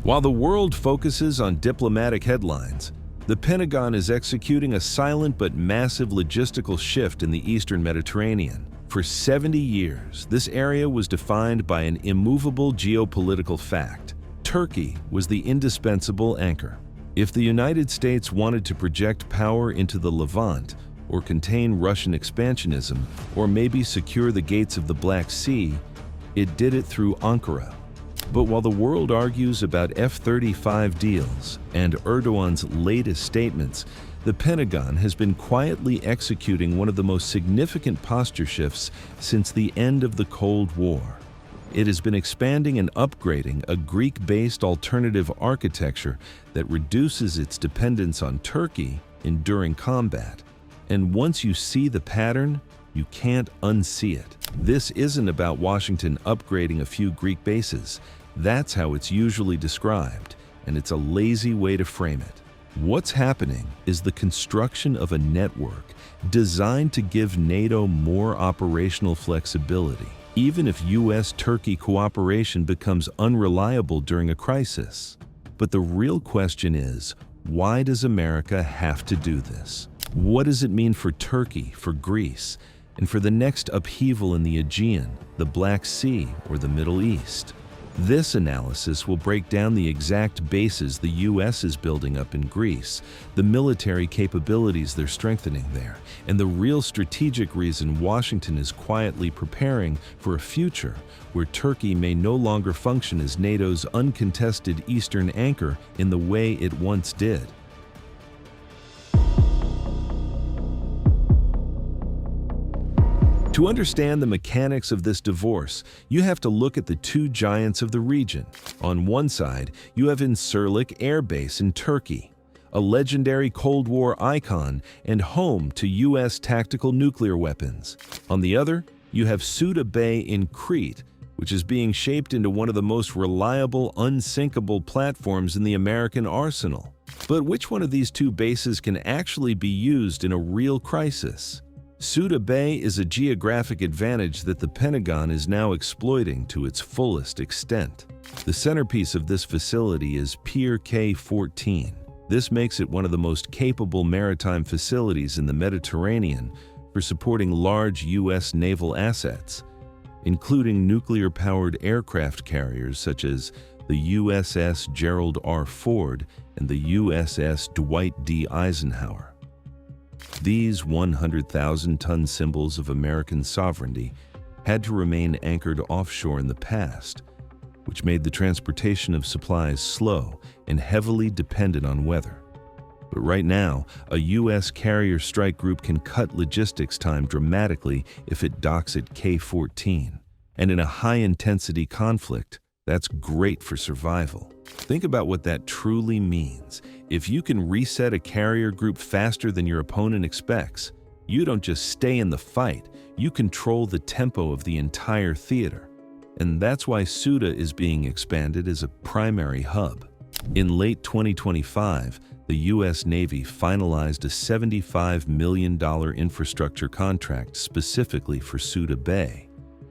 While the world focuses on diplomatic headlines, the Pentagon is executing a silent but massive logistical shift in the Eastern Mediterranean. For 70 years, this area was defined by an immovable geopolitical fact. Turkey was the indispensable anchor. If the United States wanted to project power into the Levant, or contain Russian expansionism, or maybe secure the gates of the Black Sea, it did it through Ankara. But while the world argues about F-35 deals and Erdogan's latest statements, the Pentagon has been quietly executing one of the most significant posture shifts since the end of the Cold War. It has been expanding and upgrading a Greek-based alternative architecture that reduces its dependence on Turkey during combat. And once you see the pattern, you can't unsee it. This isn't about Washington upgrading a few Greek bases. That's how it's usually described, and it's a lazy way to frame it. What's happening is the construction of a network designed to give NATO more operational flexibility, even if U.S.-Turkey cooperation becomes unreliable during a crisis. But the real question is, why does America have to do this? What does it mean for Turkey, for Greece, and for the next upheaval in the Aegean, the Black Sea, or the Middle East? This analysis will break down the exact bases the U.S. is building up in Greece, the military capabilities they're strengthening there, and the real strategic reason Washington is quietly preparing for a future where Turkey may no longer function as NATO's uncontested eastern anchor in the way it once did. To understand the mechanics of this divorce, you have to look at the two giants of the region. On one side, you have Incirlik Air Base in Turkey, a legendary Cold War icon and home to U.S. tactical nuclear weapons. On the other, you have Souda Bay in Crete, which is being shaped into one of the most reliable, unsinkable platforms in the American arsenal. But which one of these two bases can actually be used in a real crisis? Souda Bay is a geographic advantage that the Pentagon is now exploiting to its fullest extent. The centerpiece of this facility is Pier K-14. This makes it one of the most capable maritime facilities in the Mediterranean for supporting large U.S. naval assets, including nuclear-powered aircraft carriers such as the USS Gerald R. Ford and the USS Dwight D. Eisenhower. These 100,000-ton symbols of American sovereignty had to remain anchored offshore in the past, which made the transportation of supplies slow and heavily dependent on weather. But right now, a U.S. carrier strike group can cut logistics time dramatically if it docks at K-14. And in a high-intensity conflict, that's great for survival. Think about what that truly means. If you can reset a carrier group faster than your opponent expects, you don't just stay in the fight, you control the tempo of the entire theater. And that's why Souda is being expanded as a primary hub. In late 2025, the U.S. Navy finalized a $75 million infrastructure contract specifically for Souda Bay,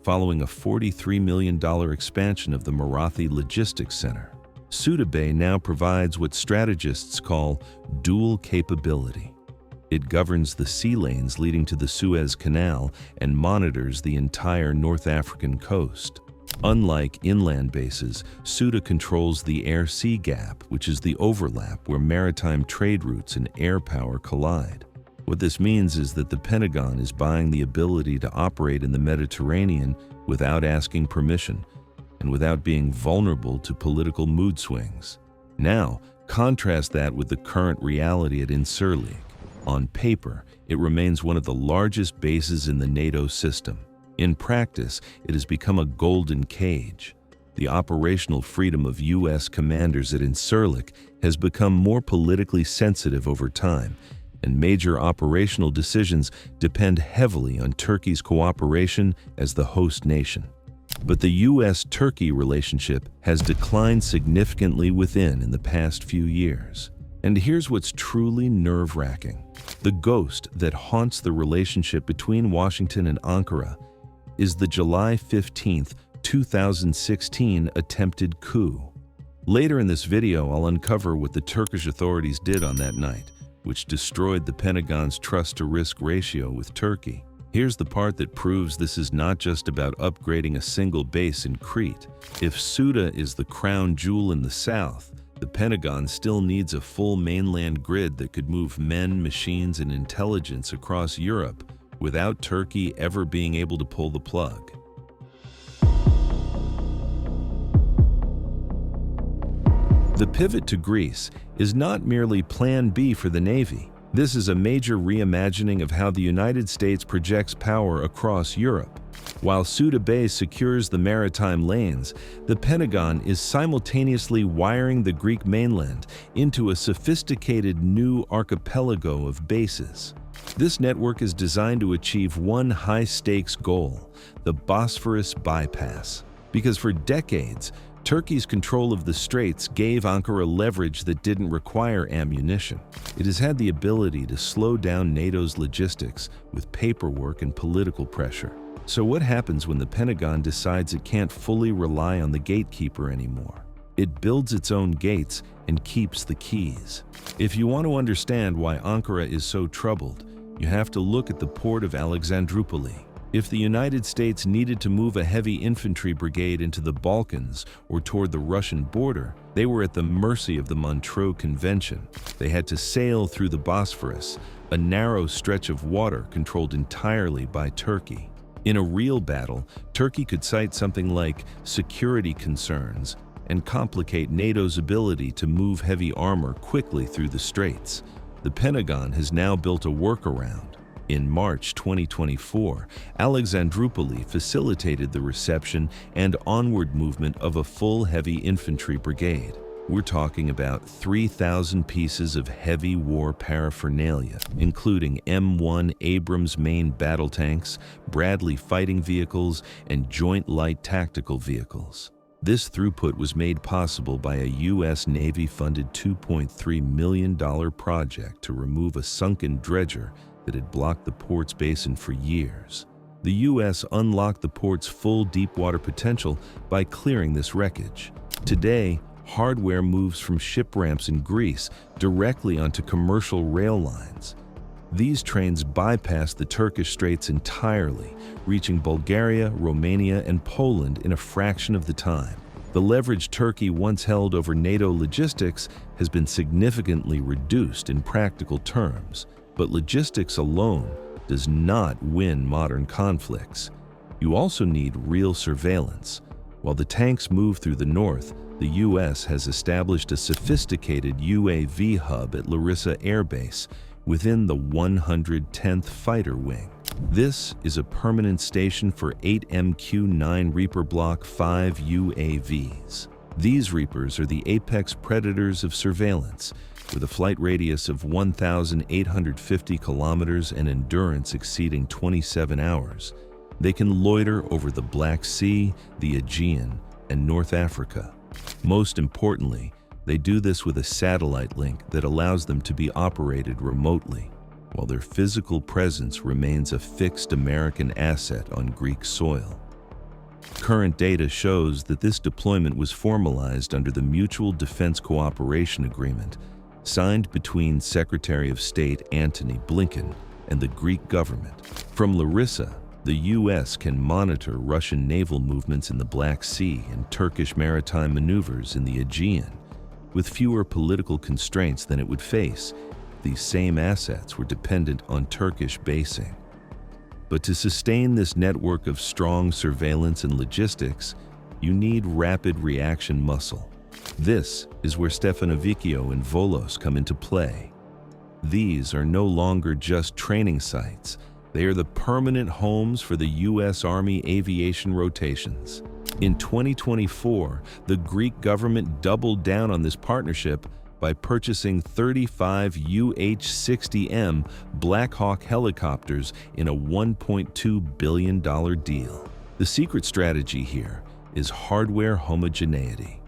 following a $43 million expansion of the Marathi Logistics Center. Souda Bay now provides what strategists call dual capability. It governs the sea lanes leading to the Suez Canal and monitors the entire North African coast. Unlike inland bases, Souda controls the air-sea gap, which is the overlap where maritime trade routes and air power collide. What this means is that the Pentagon is buying the ability to operate in the Mediterranean without asking permission, and without being vulnerable to political mood swings. Now, contrast that with the current reality at Incirlik. On paper, it remains one of the largest bases in the NATO system. In practice, it has become a golden cage. The operational freedom of U.S. commanders at Incirlik has become more politically sensitive over time, and major operational decisions depend heavily on Turkey's cooperation as the host nation. But the U.S.-Turkey relationship has declined significantly in the past few years. And here's what's truly nerve-wracking. The ghost that haunts the relationship between Washington and Ankara is the July 15, 2016 attempted coup. Later in this video, I'll uncover what the Turkish authorities did on that night, which destroyed the Pentagon's trust-to-risk ratio with Turkey. Here's the part that proves this is not just about upgrading a single base in Crete. If Souda is the crown jewel in the south, the Pentagon still needs a full mainland grid that could move men, machines, and intelligence across Europe without Turkey ever being able to pull the plug. The pivot to Greece is not merely Plan B for the Navy. This is a major reimagining of how the United States projects power across Europe. While Souda Bay secures the maritime lanes, the Pentagon is simultaneously wiring the Greek mainland into a sophisticated new archipelago of bases. This network is designed to achieve one high-stakes goal: the Bosphorus bypass. Because for decades, Turkey's control of the straits gave Ankara leverage that didn't require ammunition. It has had the ability to slow down NATO's logistics with paperwork and political pressure. So what happens when the Pentagon decides it can't fully rely on the gatekeeper anymore? It builds its own gates and keeps the keys. If you want to understand why Ankara is so troubled, you have to look at the port of Alexandroupoli. If the United States needed to move a heavy infantry brigade into the Balkans or toward the Russian border, they were at the mercy of the Montreux Convention. They had to sail through the Bosphorus, a narrow stretch of water controlled entirely by Turkey. In a real battle, Turkey could cite something like security concerns and complicate NATO's ability to move heavy armor quickly through the straits. The Pentagon has now built a workaround. In March 2024, Alexandroupoli facilitated the reception and onward movement of a full heavy infantry brigade. We're talking about 3,000 pieces of heavy war paraphernalia, including M1 Abrams main battle tanks, Bradley fighting vehicles, and Joint Light Tactical vehicles. This throughput was made possible by a U.S. Navy-funded $2.3 million project to remove a sunken dredger that had blocked the port's basin for years. The U.S. unlocked the port's full deep-water potential by clearing this wreckage. Today, hardware moves from ship ramps in Greece directly onto commercial rail lines. These trains bypass the Turkish straits entirely, reaching Bulgaria, Romania, and Poland in a fraction of the time. The leverage Turkey once held over NATO logistics has been significantly reduced in practical terms. But logistics alone does not win modern conflicts. You also need real surveillance. While the tanks move through the north, the U.S. has established a sophisticated UAV hub at Larissa Air Base within the 110th Fighter Wing. This is a permanent station for 8 MQ-9 Reaper Block 5 UAVs. These Reapers are the apex predators of surveillance, with a flight radius of 1,850 kilometers and endurance exceeding 27 hours. They can loiter over the Black Sea, the Aegean, and North Africa. Most importantly, they do this with a satellite link that allows them to be operated remotely, while their physical presence remains a fixed American asset on Greek soil. Current data shows that this deployment was formalized under the Mutual Defense Cooperation Agreement signed between Secretary of State Antony Blinken and the Greek government. From Larissa, the U.S. can monitor Russian naval movements in the Black Sea and Turkish maritime maneuvers in the Aegean, with fewer political constraints than it would face if these same assets were dependent on Turkish basing. But to sustain this network of strong surveillance and logistics, you need rapid reaction muscle. This is where Stefanovikio and Volos come into play. These are no longer just training sites. They are the permanent homes for the U.S. Army aviation rotations. In 2024, the Greek government doubled down on this partnership by purchasing 35 UH-60M Black Hawk helicopters in a $1.2 billion deal. The secret strategy here is hardware homogeneity.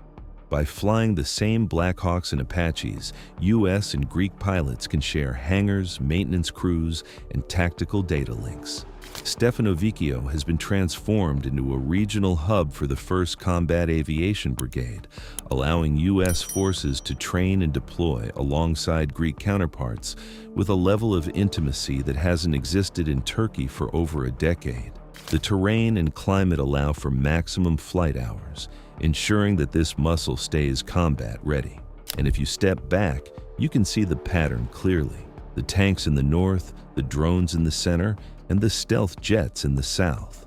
By flying the same Black Hawks and Apaches, U.S. and Greek pilots can share hangars, maintenance crews, and tactical data links. Stefanovikio has been transformed into a regional hub for the 1st Combat Aviation Brigade, allowing U.S. forces to train and deploy alongside Greek counterparts with a level of intimacy that hasn't existed in Turkey for over a decade. The terrain and climate allow for maximum flight hours, ensuring that this muscle stays combat ready. And if you step back, you can see the pattern clearly. The tanks in the north, the drones in the center, and the stealth jets in the south.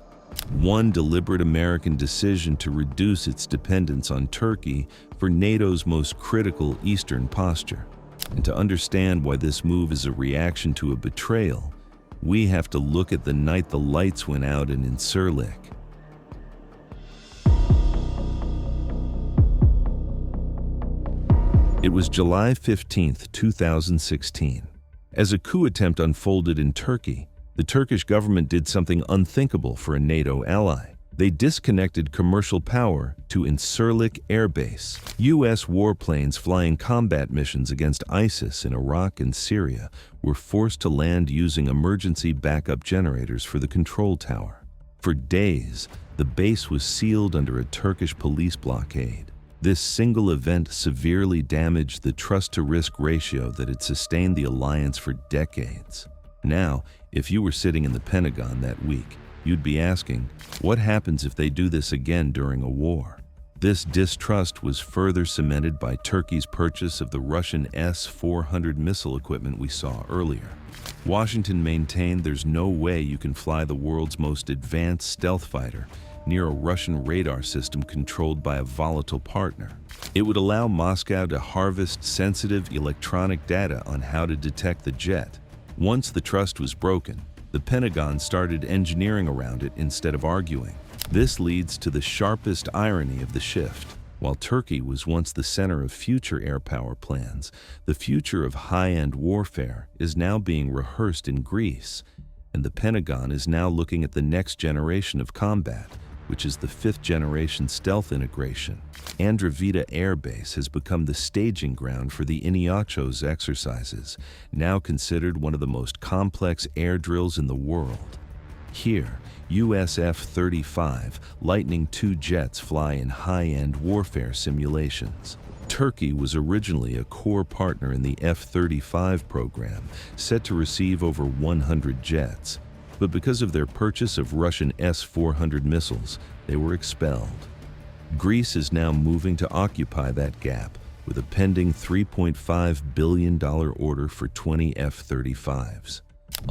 One deliberate American decision to reduce its dependence on Turkey for NATO's most critical eastern posture. And to understand why this move is a reaction to a betrayal, we have to look at the night the lights went out in Incirlik. It was July 15, 2016. As a coup attempt unfolded in Turkey, the Turkish government did something unthinkable for a NATO ally. They disconnected commercial power to Incirlik Air Base. U.S. warplanes flying combat missions against ISIS in Iraq and Syria were forced to land using emergency backup generators for the control tower. For days, the base was sealed under a Turkish police blockade. This single event severely damaged the trust-to-risk ratio that had sustained the alliance for decades. Now, if you were sitting in the Pentagon that week, you'd be asking, what happens if they do this again during a war? This distrust was further cemented by Turkey's purchase of the Russian S-400 missile equipment we saw earlier. Washington maintained there's no way you can fly the world's most advanced stealth fighter near a Russian radar system controlled by a volatile partner. It would allow Moscow to harvest sensitive electronic data on how to detect the jet. Once the trust was broken, the Pentagon started engineering around it instead of arguing. This leads to the sharpest irony of the shift. While Turkey was once the center of future air power plans, the future of high-end warfare is now being rehearsed in Greece, and the Pentagon is now looking at the next generation of combat, which is the 5th-generation stealth integration. Andravida Air Base has become the staging ground for the Iniachos exercises, now considered one of the most complex air drills in the world. Here, US F-35 Lightning II jets fly in high-end warfare simulations. Turkey was originally a core partner in the F-35 program, set to receive over 100 jets. But because of their purchase of Russian S-400 missiles, they were expelled. Greece is now moving to occupy that gap with a pending $3.5 billion order for 20 F-35s.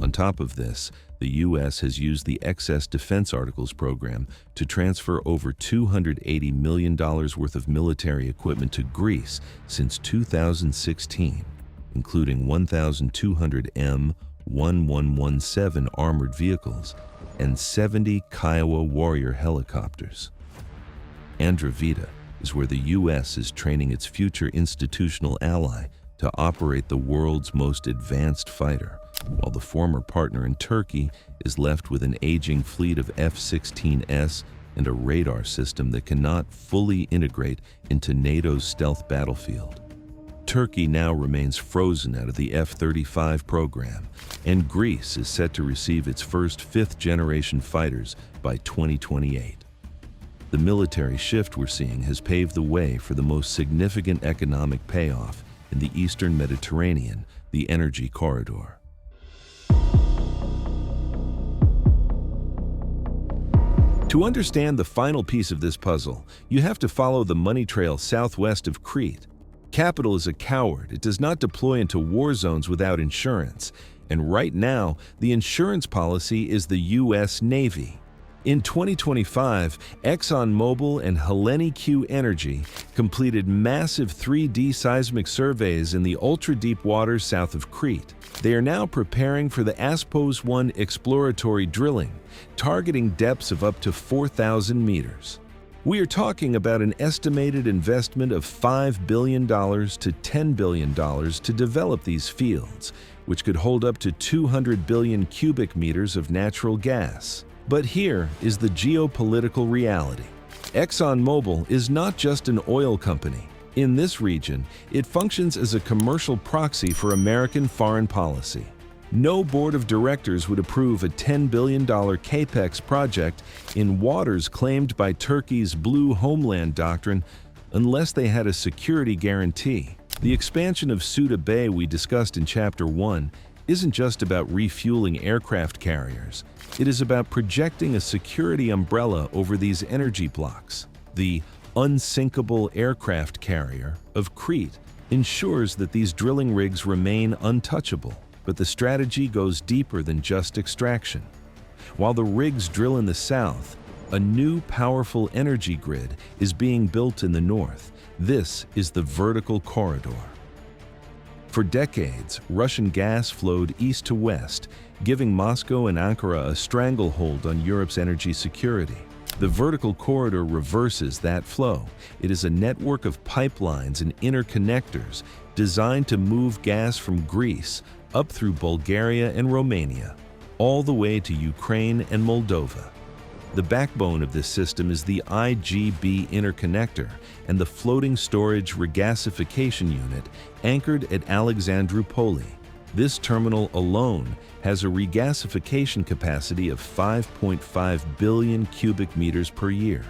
On top of this, the U.S. has used the Excess Defense Articles program to transfer over $280 million worth of military equipment to Greece since 2016, including 1,200 M1117 armored vehicles and 70 Kiowa Warrior helicopters. Andravida is where the U.S. is training its future institutional ally to operate the world's most advanced fighter, while the former partner in Turkey is left with an aging fleet of F-16S and a radar system that cannot fully integrate into NATO's stealth battlefield. Turkey now remains frozen out of the F-35 program, and Greece is set to receive its first 5th-generation fighters by 2028. The military shift we're seeing has paved the way for the most significant economic payoff in the Eastern Mediterranean, the energy corridor. To understand the final piece of this puzzle, you have to follow the money trail southwest of Crete. Capital is a coward. It does not deploy into war zones without insurance. And right now, the insurance policy is the U.S. Navy. In 2025, ExxonMobil and Hellenic Energy completed massive 3D seismic surveys in the ultra-deep waters south of Crete. They are now preparing for the Aspos-1 exploratory drilling, targeting depths of up to 4,000 meters. We are talking about an estimated investment of $5 billion to $10 billion to develop these fields, which could hold up to 200 billion cubic meters of natural gas. But here is the geopolitical reality. ExxonMobil is not just an oil company. In this region, it functions as a commercial proxy for American foreign policy. No board of directors would approve a $10 billion capex project in waters claimed by Turkey's Blue Homeland Doctrine unless they had a security guarantee. The expansion of Souda Bay we discussed in Chapter 1 isn't just about refueling aircraft carriers. It is about projecting a security umbrella over these energy blocks. The unsinkable aircraft carrier of Crete ensures that these drilling rigs remain untouchable, but the strategy goes deeper than just extraction. While the rigs drill in the south, a new powerful energy grid is being built in the north. This is the vertical corridor. For decades, Russian gas flowed east to west, giving Moscow and Ankara a stranglehold on Europe's energy security. The vertical corridor reverses that flow. It is a network of pipelines and interconnectors designed to move gas from Greece up through Bulgaria and Romania, all the way to Ukraine and Moldova. The backbone of this system is the IGB interconnector and the floating storage regasification unit anchored at Alexandroupoli. This terminal alone has a regasification capacity of 5.5 billion cubic meters per year.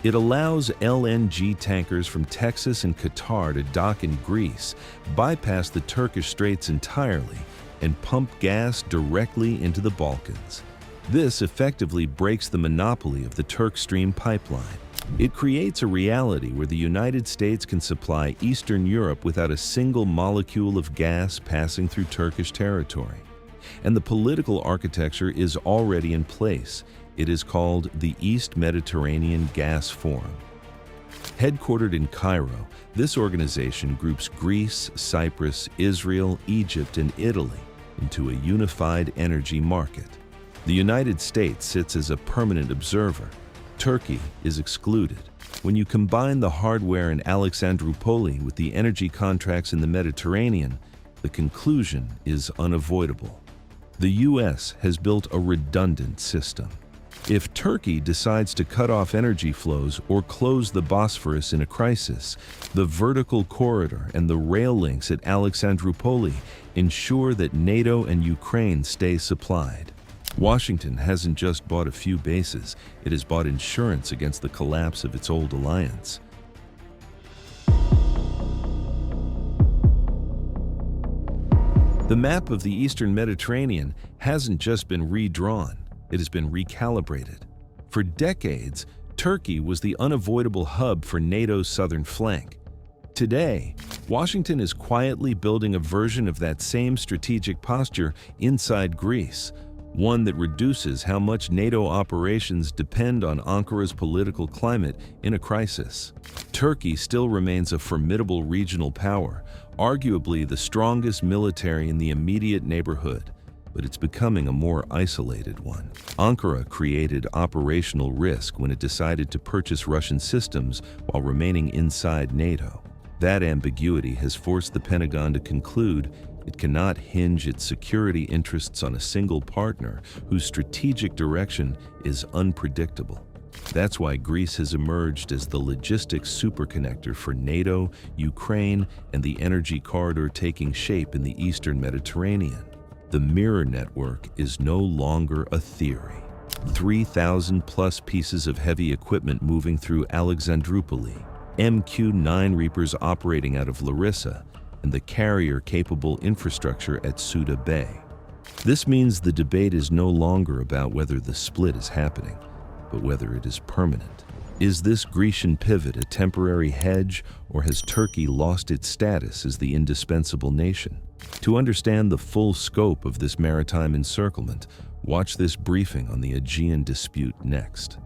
It allows LNG tankers from Texas and Qatar to dock in Greece, bypass the Turkish Straits entirely, and pump gas directly into the Balkans. This effectively breaks the monopoly of the Turkstream pipeline. It creates a reality where the United States can supply Eastern Europe without a single molecule of gas passing through Turkish territory. And the political architecture is already in place. It is called the East Mediterranean Gas Forum. Headquartered in Cairo, this organization groups Greece, Cyprus, Israel, Egypt, and Italy into a unified energy market. The United States sits as a permanent observer. Turkey is excluded. When you combine the hardware in Alexandroupoli with the energy contracts in the Mediterranean, the conclusion is unavoidable. The U.S. has built a redundant system. If Turkey decides to cut off energy flows or close the Bosphorus in a crisis, the vertical corridor and the rail links at Alexandroupoli ensure that NATO and Ukraine stay supplied. Washington hasn't just bought a few bases, it has bought insurance against the collapse of its old alliance. The map of the Eastern Mediterranean hasn't just been redrawn, it has been recalibrated. For decades, Turkey was the unavoidable hub for NATO's southern flank. Today, Washington is quietly building a version of that same strategic posture inside Greece, one that reduces how much NATO operations depend on Ankara's political climate in a crisis. Turkey still remains a formidable regional power, arguably the strongest military in the immediate neighborhood, but it's becoming a more isolated one. Ankara created operational risk when it decided to purchase Russian systems while remaining inside NATO. That ambiguity has forced the Pentagon to conclude it cannot hinge its security interests on a single partner whose strategic direction is unpredictable. That's why Greece has emerged as the logistics superconnector for NATO, Ukraine, and the energy corridor taking shape in the Eastern Mediterranean. The mirror network is no longer a theory. 3,000-plus pieces of heavy equipment moving through Alexandroupoli, MQ-9 Reapers operating out of Larissa, and the carrier-capable infrastructure at Souda Bay. This means the debate is no longer about whether the split is happening, but whether it is permanent. Is this Grecian pivot a temporary hedge, or has Turkey lost its status as the indispensable nation? To understand the full scope of this maritime encirclement, watch this briefing on the Aegean dispute next.